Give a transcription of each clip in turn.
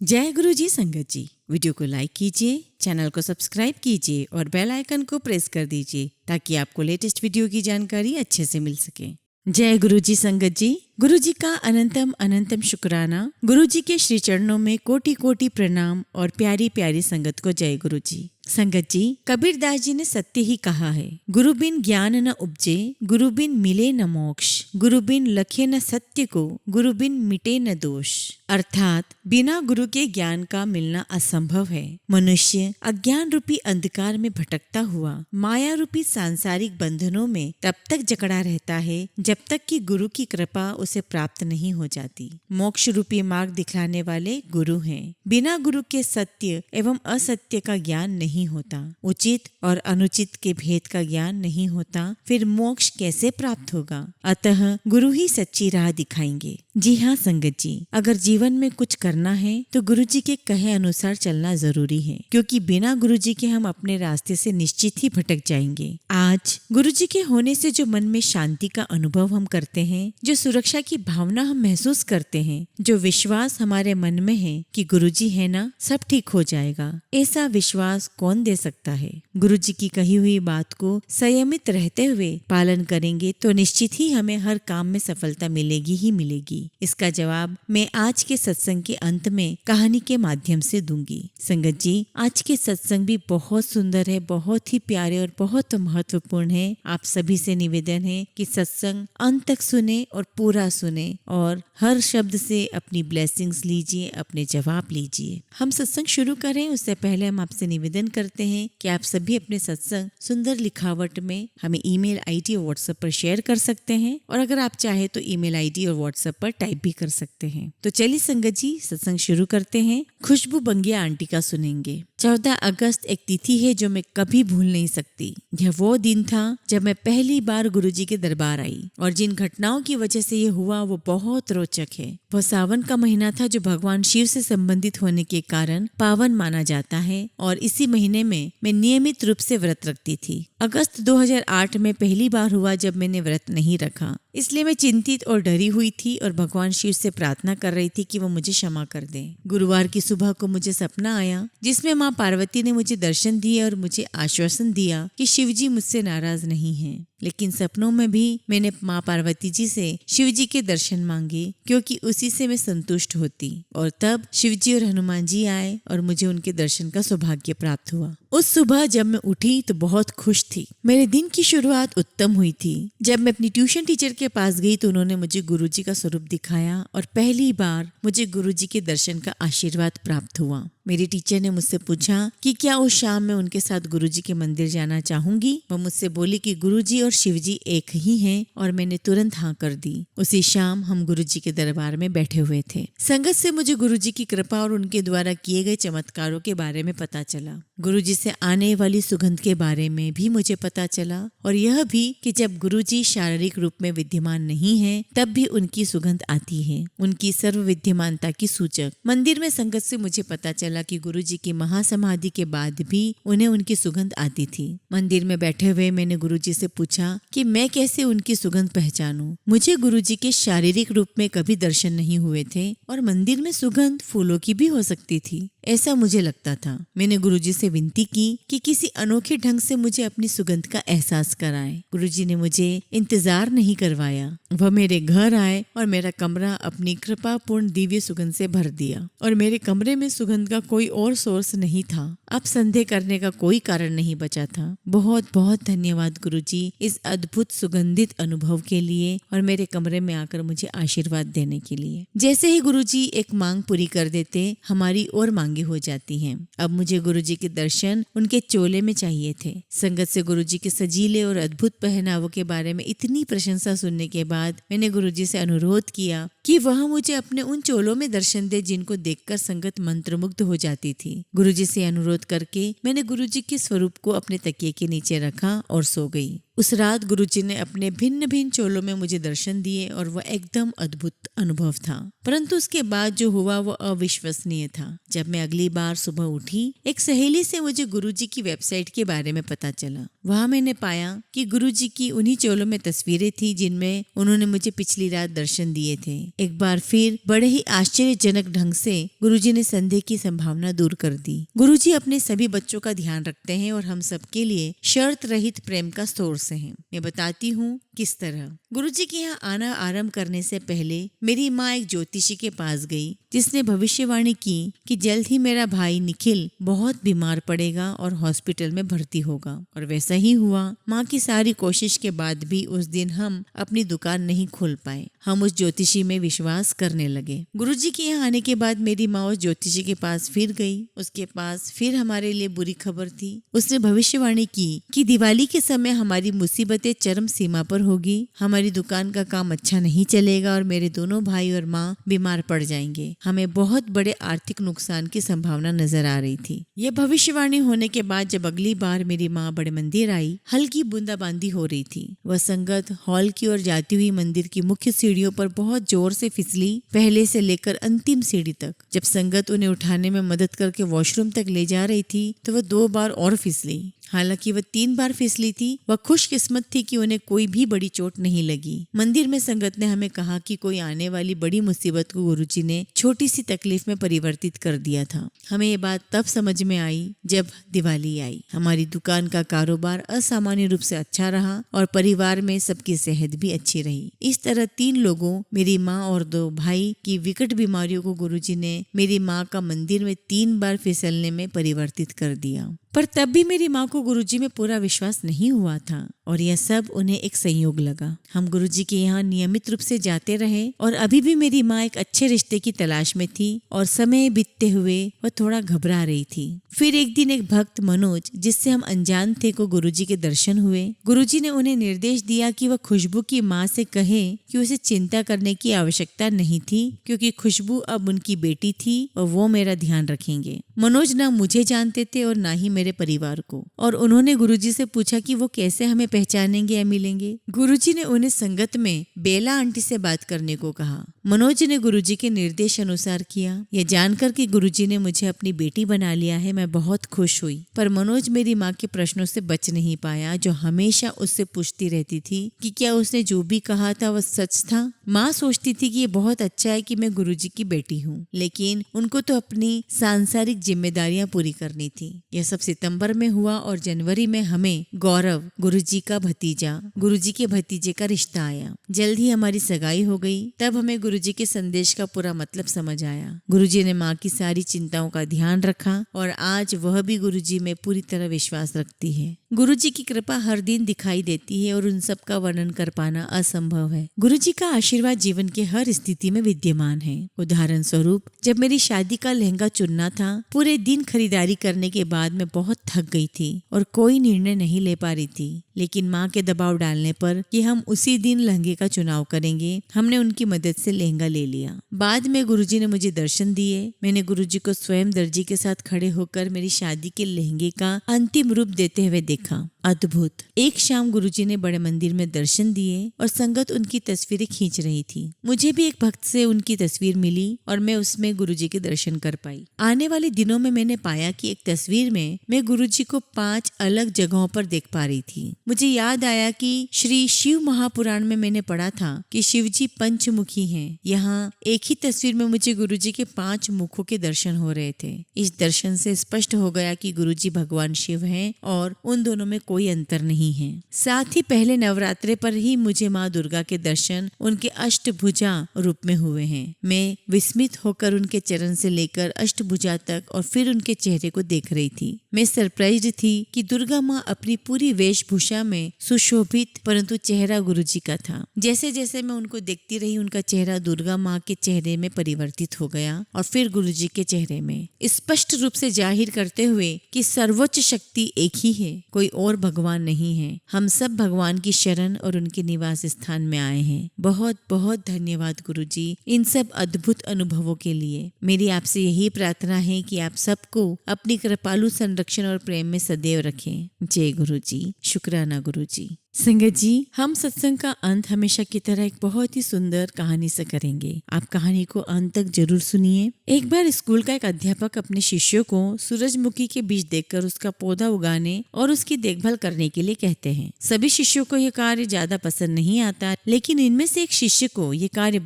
जय गुरु जी संगत जी। वीडियो को लाइक कीजिए, चैनल को सब्सक्राइब कीजिए और बेल आइकन को प्रेस कर दीजिए ताकि आपको लेटेस्ट वीडियो की जानकारी अच्छे से मिल सके। जय गुरु जी संगत जी। गुरु जी का अनंतम अनंतम शुक्राना। गुरु जी के श्री चरणों में कोटि कोटि प्रणाम और प्यारी प्यारी संगत को जय गुरु जी। संगत जी, कबीरदास जी ने सत्य ही कहा है, गुरु बिन ज्ञान न उपजे, गुरु बिन मिले न मोक्ष, गुरु बिन लखे न सत्य को, गुरु बिन मिटे न दोष। अर्थात बिना गुरु के ज्ञान का मिलना असंभव है। मनुष्य अज्ञान रूपी अंधकार में भटकता हुआ माया रूपी सांसारिक बंधनों में तब तक जकड़ा रहता है जब तक कि गुरु की कृपा उसे प्राप्त नहीं हो जाती। मोक्ष रूपी मार्ग दिखलाने वाले गुरु हैं। बिना गुरु के सत्य एवं असत्य का ज्ञान नहीं होता, उचित और अनुचित के भेद का ज्ञान नहीं होता, फिर मोक्ष कैसे प्राप्त होगा। अतः गुरु ही सच्ची राह दिखाएंगे। जी हाँ संगत जी, अगर जीवन में कुछ करना है तो गुरु जी के कहे अनुसार चलना जरूरी है, क्योंकि बिना गुरु जी के हम अपने रास्ते से निश्चित ही भटक जाएंगे। आज गुरु जी के होने से जो मन में शांति का अनुभव हम करते हैं, जो सुरक्षा की भावना हम महसूस करते हैं, जो विश्वास हमारे मन में है कि गुरु जी है ना, सब ठीक हो जाएगा, ऐसा विश्वास कौन दे सकता है। गुरु जी की कही हुई बात को संयमित रहते हुए पालन करेंगे तो निश्चित ही हमें हर काम में सफलता मिलेगी ही मिलेगी। इसका जवाब मैं आज के सत्संग के अंत में कहानी के माध्यम से दूंगी। संगत जी, आज के सत्संग भी बहुत सुंदर है, बहुत ही प्यारे और बहुत महत्वपूर्ण है। आप सभी से निवेदन है कि सत्संग अंत तक सुने और पूरा सुने और हर शब्द से अपनी ब्लेसिंग्स लीजिए, अपने जवाब लीजिए। हम सत्संग शुरू करें उससे पहले हम आपसे निवेदन करते हैं कि आप सभी अपने सत्संग सुंदर लिखावट में हमें ईमेल आईडी और व्हाट्सएप पर शेयर कर सकते हैं, और अगर आप चाहे तो ईमेल आईडी और व्हाट्सएप पर टाइप भी कर सकते हैं। तो चलिए संगत जी, सत्संग शुरू करते हैं। खुशबू बंगिया आंटी का सुनेंगे। 14 अगस्त एक तिथि है जो मैं कभी भूल नहीं सकती। यह वो दिन था जब मैं पहली बार गुरुजी के दरबार आई, और जिन घटनाओं की वजह से ये हुआ वो बहुत रोचक है। वह सावन का महीना था जो भगवान शिव से संबंधित होने के कारण पावन माना जाता है, और इसी महीने में मैं नियमित रूप से व्रत रखती थी। अगस्त 2008 में पहली बार हुआ जब मैंने व्रत नहीं रखा, इसलिए मैं चिंतित और डरी हुई थी और भगवान शिव से प्रार्थना कर रही थी कि वो मुझे क्षमा कर दें। गुरुवार की सुबह को मुझे सपना आया जिसमें माँ पार्वती ने मुझे दर्शन दिए और मुझे आश्वासन दिया कि शिवजी मुझसे नाराज नहीं हैं। लेकिन सपनों में भी मैंने माँ पार्वती जी से शिवजी के दर्शन मांगे, क्योंकि उसी से मैं संतुष्ट होती। और तब शिवजी और हनुमान जी आए और मुझे उनके दर्शन का सौभाग्य प्राप्त हुआ। उस सुबह जब मैं उठी तो बहुत खुश थी। मेरे दिन की शुरुआत उत्तम हुई थी। जब मैं अपनी ट्यूशन टीचर के पास गई तो उन्होंने मुझे गुरुजी का स्वरूप दिखाया और पहली बार मुझे गुरुजी के दर्शन का आशीर्वाद प्राप्त हुआ। मेरी टीचर ने मुझसे पूछा कि क्या उस शाम मैं उनके साथ गुरुजी के मंदिर जाना चाहूंगी। वह मुझसे बोली कि गुरुजी और शिवजी एक ही हैं, और मैंने तुरंत हाँ कर दी। उसी शाम हम गुरुजी के दरबार में बैठे हुए थे। संगत से मुझे गुरुजी की कृपा और उनके द्वारा किए गए चमत्कारों के बारे में पता चला। गुरुजी से आने वाली सुगंध के बारे में भी मुझे पता चला, और यह भी कि जब गुरुजी शारीरिक रूप में विद्यमान नहीं है तब भी उनकी सुगंध आती है, उनकी सर्व विद्यमानता की सूचक। मंदिर में संगत से मुझे पता चला कि गुरुजी की महासमाधि के बाद भी उन्हें उनकी सुगंध आती थी। मंदिर में बैठे हुए मैंने गुरुजी से पूछा कि मैं कैसे उनकी सुगंध पहचानूं। मुझे गुरुजी के शारीरिक रूप में कभी दर्शन नहीं हुए थे, और मंदिर में सुगंध फूलों की भी हो सकती थी, ऐसा मुझे लगता था। मैंने गुरुजी से विनती की कि किसी अनोखे ढंग से मुझे अपनी सुगंध का एहसास कराएं। गुरुजी ने मुझे इंतजार नहीं करवाया। वह मेरे घर आए और मेरा कमरा अपनी कृपापूर्ण दिव्य सुगंध से भर दिया, और मेरे कमरे में सुगंध का कोई और सोर्स नहीं था। अब संदेह करने का कोई कारण नहीं बचा था। बहुत बहुत धन्यवाद गुरुजी इस अद्भुत सुगंधित अनुभव के लिए और मेरे कमरे में आकर मुझे आशीर्वाद देने के लिए। जैसे ही गुरुजी एक मांग पूरी कर देते, हमारी और मांगे हो जाती हैं। अब मुझे गुरुजी के दर्शन उनके चोले में चाहिए थे। संगत से गुरुजी के सजीले और अद्भुत पहनावों के बारे में इतनी प्रशंसा सुनने के बाद मैंने गुरुजी से अनुरोध किया कि वह मुझे अपने उन चोलों में दर्शन दे जिनको देखकर संगत मंत्रमुग्ध हो जाती थी। गुरुजी से अनुरोध करके मैंने गुरुजी के स्वरूप को अपने तकिए के नीचे रखा और सो गई। उस रात गुरुजी ने अपने भिन्न भिन्न चोलों में मुझे दर्शन दिए और वह एकदम अद्भुत अनुभव था। परंतु उसके बाद जो हुआ वो अविश्वसनीय था। जब मैं अगली बार सुबह उठी, एक सहेली से मुझे गुरुजी की वेबसाइट के बारे में पता चला। वहाँ मैंने पाया कि गुरुजी की उन्हीं चोलों में तस्वीरें थी जिनमें उन्होंने मुझे पिछली रात दर्शन दिए थे। एक बार फिर बड़े ही आश्चर्यजनक ढंग से गुरुजी ने संदेह की संभावना दूर कर दी। गुरुजी अपने सभी बच्चों का ध्यान रखते हैं और हम सबके लिए शर्त रहित प्रेम का सोर्स हैं। मैं बताती हूँ किस तरह। गुरुजी के यहाँ आना आरंभ करने से पहले मेरी माँ एक ज्योतिषी के पास गई, जिसने भविष्यवाणी की कि जल्द ही मेरा भाई निखिल बहुत बीमार पड़ेगा और हॉस्पिटल में भर्ती होगा। और वैसा ही हुआ। माँ की सारी कोशिश के बाद भी उस दिन हम अपनी दुकान नहीं खोल पाए। हम उस ज्योतिषी में विश्वास करने लगे। गुरुजी के यहाँ आने के बाद मेरी माँ उस ज्योतिषी के पास फिर गई। उसके पास फिर हमारे लिए बुरी खबर थी। उसने भविष्यवाणी की कि दिवाली के समय हमारी मुसीबतें चरम सीमा पर होगी, हमारी दुकान का काम अच्छा नहीं चलेगा और मेरे दोनों भाई और माँ बीमार पड़ जाएंगे। हमें बहुत बड़े आर्थिक नुकसान की संभावना नजर आ रही थी। यह भविष्यवाणी होने के बाद जब अगली बार मेरी माँ बड़े मंदिर आई, हल्की बूंदाबांदी हो रही थी। वह संगत हॉल की ओर जाती हुई मंदिर की मुख्य सीढ़ियों पर बहुत जोर से फिसली, पहले से लेकर अंतिम सीढ़ी तक। जब संगत उन्हें उठाने में मदद करके वॉशरूम तक ले जा रही थी तो वह 2 बार और फिसली। हालांकि वह 3 बार फिसली थी। वह खुशकिस्मत थी कि उन्हें कोई भी बड़ी चोट नहीं लगी। मंदिर में संगत ने हमें कहा कि कोई आने वाली बड़ी मुसीबत को गुरुजी ने छोटी सी तकलीफ में परिवर्तित कर दिया था। हमें ये बात तब समझ में आई जब दिवाली आई। हमारी दुकान का कारोबार असामान्य रूप से अच्छा रहा और परिवार में सबकी सेहत भी अच्छी रही। इस तरह 3 लोगों, मेरी माँ और 2 भाई की विकट बीमारियों को गुरुजी ने मेरी माँ का मंदिर में 3 बार फिसलने में परिवर्तित कर दिया। पर तब भी मेरी माँ को गुरुजी में पूरा विश्वास नहीं हुआ था और यह सब उन्हें एक संयोग लगा। हम गुरुजी के यहाँ नियमित रूप से जाते रहे और अभी भी मेरी माँ एक अच्छे रिश्ते की तलाश में थी और समय बीतते हुए वह थोड़ा घबरा रही थी। फिर एक दिन एक भक्त मनोज, जिससे हम अनजान थे, को गुरुजी के दर्शन हुए। गुरुजी ने उन्हें निर्देश दिया कि वह खुशबू की माँ से कहे कि उसे चिंता करने की आवश्यकता नहीं थी, क्योंकि खुशबू अब उनकी बेटी थी और वो मेरा ध्यान रखेंगे। मनोज ना मुझे जानते थे और ना ही मेरे परिवार को, और उन्होंने गुरुजी से पूछा कि वो कैसे हमें पहचानेंगे या मिलेंगे। गुरुजी ने उन्हें संगत में बेला आंटी से बात करने को कहा। मनोज ने गुरुजी के निर्देश अनुसार किया। यह जानकर कि गुरुजी ने मुझे अपनी बेटी बना लिया है, मैं बहुत खुश हुई। पर मनोज मेरी माँ के प्रश्नों से बच नहीं पाया, जो हमेशा उससे पूछती रहती थी कि क्या उसने जो भी कहा था वह सच था। माँ सोचती थी कि ये बहुत अच्छा है कि मैं गुरुजी की बेटी हूँ, लेकिन उनको तो अपनी सांसारिक जिम्मेदारियां पूरी करनी थी। यह सब सितंबर में हुआ और जनवरी में हमें गौरव, गुरुजी का भतीजा, गुरुजी के भतीजे का रिश्ता आया। जल्द ही हमारी सगाई हो गई। तब हमें गुरुजी के संदेश का पूरा मतलब समझ आया। गुरुजी ने माँ की सारी चिंताओं का ध्यान रखा और आज वह भी गुरुजी में पूरी तरह विश्वास रखती है। गुरुजी की कृपा हर दिन दिखाई देती है और उन सब का वर्णन कर पाना असंभव है। गुरुजी का आशीर्वाद जीवन के हर स्थिति में विद्यमान है। उदाहरण स्वरूप, जब मेरी शादी का लहंगा चुनना था, पूरे दिन खरीदारी करने के बाद मैं बहुत थक गई थी और कोई निर्णय नहीं ले पा रही थी, लेकिन माँ के दबाव डालने पर कि हम उसी दिन लहंगे का चुनाव करेंगे, हमने उनकी मदद से लहंगा ले लिया। बाद में गुरुजी ने मुझे दर्शन दिए। मैंने गुरुजी को स्वयं दर्जी के साथ खड़े होकर मेरी शादी के लहंगे का अंतिम रूप देते हुए देखा। अद्भुत। एक शाम गुरुजी ने बड़े मंदिर में दर्शन दिए और संगत उनकी तस्वीरें खींच रही थी। मुझे भी एक भक्त से उनकी तस्वीर मिली और मैं उसमें गुरुजी के दर्शन कर पाई। आने वाले दिनों में मैंने पाया कि एक तस्वीर में मैं गुरुजी को 5 अलग जगहों पर देख पा रही थी। मुझे याद आया कि श्री शिव महापुराण में मैंने पढ़ा था कि शिवजी पंचमुखी हैं। यहाँ एक ही तस्वीर में मुझे गुरुजी के 5 मुखों के दर्शन हो रहे थे। इस दर्शन से स्पष्ट हो गया कि गुरुजी भगवान शिव हैं और उन दोनों में कोई अंतर नहीं है। साथ ही पहले नवरात्रे पर ही मुझे माँ दुर्गा के दर्शन उनके अष्टभुजा रूप में हुए हैं। मैं विस्मित होकर उनके चरण से लेकर अष्टभुजा तक और फिर उनके चेहरे को देख रही थी। मैं सरप्राइज्ड थी कि दुर्गा माँ अपनी पूरी वेशभूषा में सुशोभित, परंतु चेहरा गुरुजी का था। जैसे जैसे मैं उनको देखती रही, उनका चेहरा दुर्गा माँ के चेहरे में परिवर्तित हो गया और फिर गुरुजी के चेहरे में, स्पष्ट रूप से जाहिर करते हुए कि सर्वोच्च शक्ति एक ही है, कोई और भगवान नहीं है। हम सब भगवान की शरण और उनके निवास स्थान में आए हैं। बहुत बहुत धन्यवाद गुरुजी इन सब अद्भुत अनुभवों के लिए। मेरी आपसे यही प्रार्थना है कि आप सबको अपनी कृपालु संरक्षण और प्रेम में सदैव रखें। जय गुरुजी। शुक्राना गुरुजी। संगत जी, हम सत्संग का अंत हमेशा की तरह एक बहुत ही सुंदर कहानी से करेंगे। आप कहानी को अंत तक जरूर सुनिए। एक बार स्कूल का एक अध्यापक अपने शिष्यों को सूरजमुखी के बीज देखकर उसका पौधा उगाने और उसकी देखभाल करने के लिए कहते हैं। सभी शिष्यों को यह कार्य ज्यादा पसंद नहीं आता, लेकिन इनमें से एक शिष्य को यह कार्य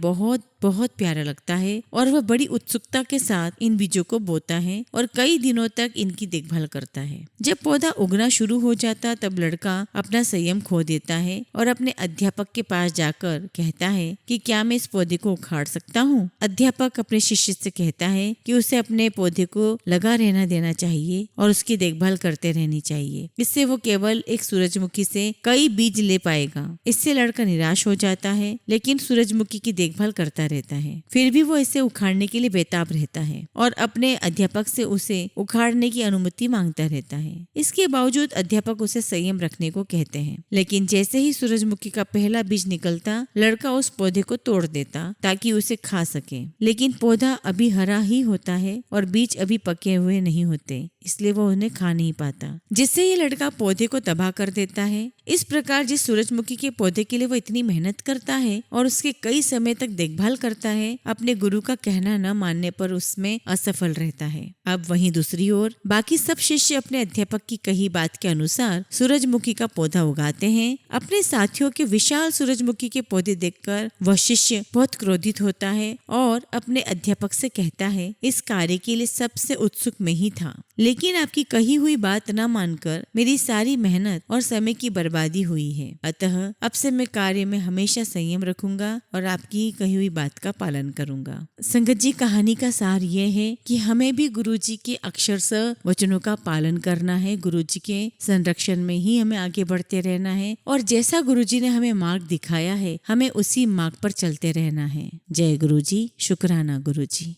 बहुत प्यारा लगता है और वह बड़ी उत्सुकता के साथ इन बीजों को बोता है और कई दिनों तक इनकी देखभाल करता है। जब पौधा उगना शुरू हो जाता तब लड़का अपना संयम खो देता है और अपने अध्यापक के पास जाकर कहता है कि क्या मैं इस पौधे को उखाड़ सकता हूँ। अध्यापक अपने शिष्य से कहता है कि उसे अपने पौधे को लगा रहना देना चाहिए और उसकी देखभाल करते रहनी चाहिए। इससे वो केवल एक सूरजमुखी से कई बीज ले पाएगा। इससे लड़का निराश हो जाता है, लेकिन सूरजमुखी की देखभाल करता रहता है। फिर भी वो इसे उखाड़ने के लिए बेताब रहता है और अपने अध्यापक से उसे उखाड़ने की अनुमति मांगता रहता है। इसके बावजूद अध्यापक उसे संयम रखने को कहते हैं, लेकिन जैसे ही सूरजमुखी का पहला बीज निकलता, लड़का उस पौधे को तोड़ देता ताकि उसे खा सके। लेकिन पौधा अभी हरा ही होता है और बीज अभी पके हुए नहीं होते, इसलिए वो उन्हें खा नहीं पाता, जिससे ये लड़का पौधे को तबाह कर देता है। इस प्रकार जिस सूरजमुखी के पौधे के लिए वो इतनी मेहनत करता है और उसके कई समय तक देखभाल करता है, अपने गुरु का कहना न मानने पर उसमें असफल रहता है। अब वहीं दूसरी ओर बाकी सब शिष्य अपने अध्यापक की कही बात के अनुसार सूरजमुखी का पौधा उगाते हैं। अपने साथियों के विशाल सूरजमुखी के पौधे देखकर वह शिष्य बहुत क्रोधित होता है और अपने अध्यापक से कहता है, इस कार्य के लिए सबसे उत्सुक मैं ही था, लेकिन आपकी कही हुई बात न मानकर मेरी सारी मेहनत और समय की बर्बादी हुई है। अतः अब से मैं कार्य में हमेशा संयम रखूंगा और आपकी कही हुई बात का पालन करूंगा। संगत जी, कहानी का सार ये है कि हमें भी गुरुजी के अक्षरशः वचनों का पालन करना है। गुरुजी के संरक्षण में ही हमें आगे बढ़ते रहना है और जैसा गुरुजी ने हमें मार्ग दिखाया है, हमें उसी मार्ग पर चलते रहना है। जय गुरुजी। शुक्राना गुरुजी।